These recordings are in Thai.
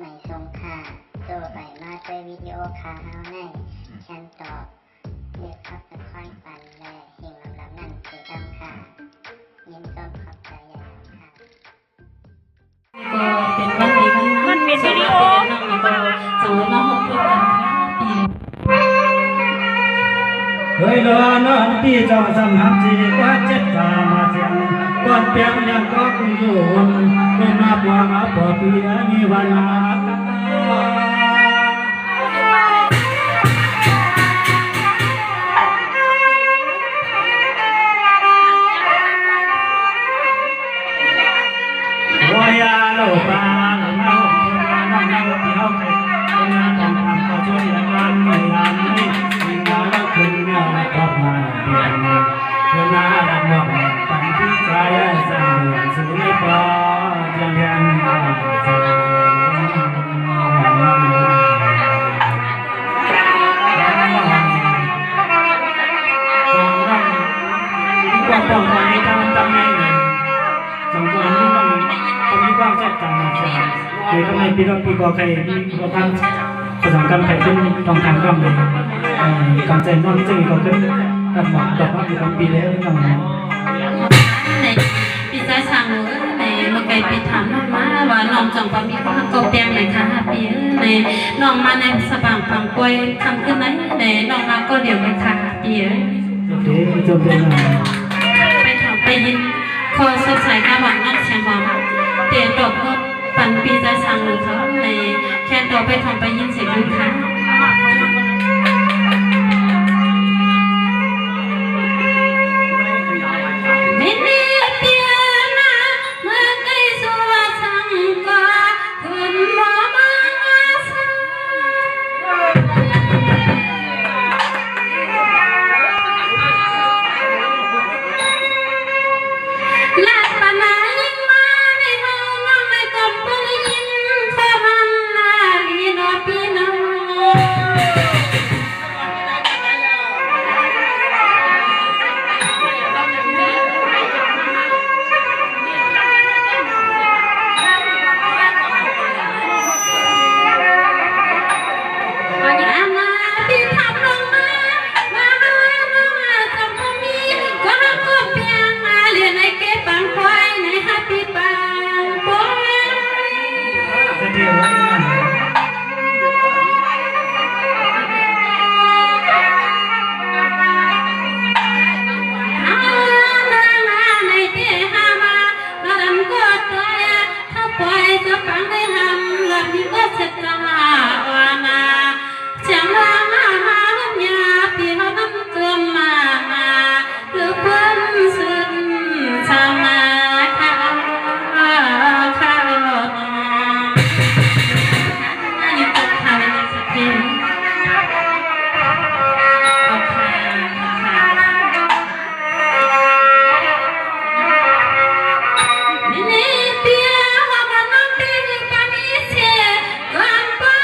ไม่ทรงค่าตัวใบมาด้วยวิดีโอคาเฮาในฉันตอบเลือกขับตะค่อยปันและเฮงลำนั่นคือดำค่ะยินต้นขอบใจใหญ่ค่ะก็เป็นวันดีวันนั้นส่วนมาเป็นน้องก็ส่งมาหกเพื่อนกันเฮ้ยรอนอนที่จอสำหับจีว่าเจ็ดตามาเสียงก่อนเปียงยังก็คงอยู่คงมาบัวมาปอเปียมีวันมาวายาโลปาหลังเอาคนงานนั่งนั่งเที่ยวไปคนงานทำทำก็ช่วยงานไม่งานไม่สิ่งงานแล้วคืนเงาก็มาเปลี่ยนเพื่อนาดับมองปันที่ใจสั่งเหมือนสุริปอยังยังมาเจอความปลอดภัยทางตำแหน่งสองตัวนี้ต้องมีความแซ่บจังนะเดี๋ยวทำไมปีเราปีกอไก่ที่เราทำภาษากรรมไทยขึ้นต้องทำกรรมเลยการใจนอนจะมีก็ขึ้นตัดหมอกดอกว่าปีปีแล้วน้องในปีใจสั่งในเมื่อไกลปีถามน้องมาว่าน้องจังปามีความก็เปียงในค่ะปีในน้องมาในสว่างปังป่วยทำขึ้นไหนในน้องมาก็เดี๋ยวไปค่ะปีโอเคจบเลยนะไปถามไปยินคอสดใสกระหว่างน้องเชียงหอมเตียนดอกนกปันปีใจสั่งหรือเขาในแค่ตัวไปทำไปยินเสียงดูค่ะIni dia, mama nanti kami siap, gampang.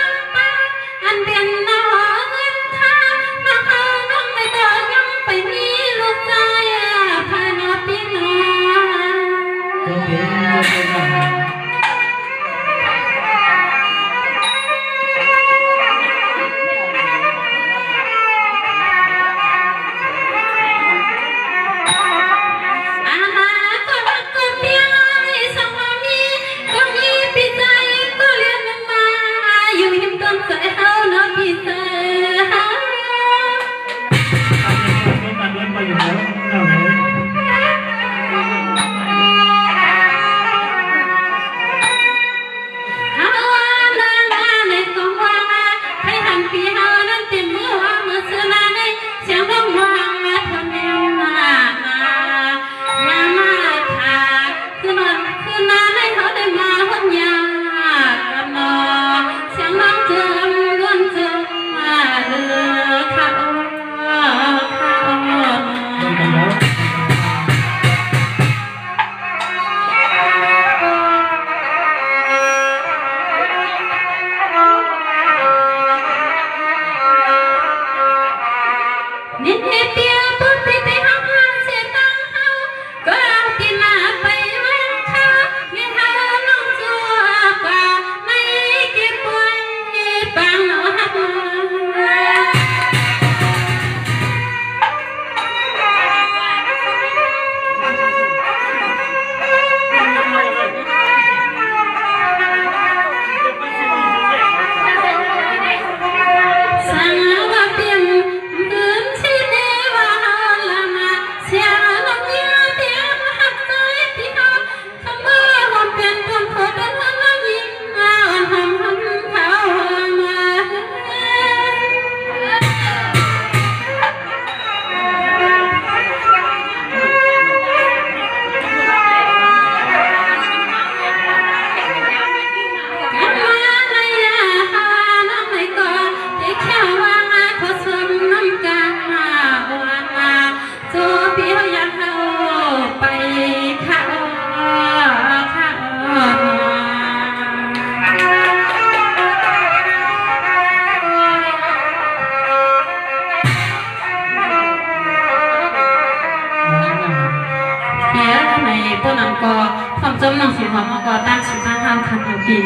ก็ตั้งสุภาพห้าวคำเอาปี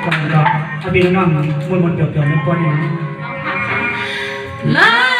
ก่อนก็อาบีน้องมวนๆเกี่ยวๆในตัวนี้ ลา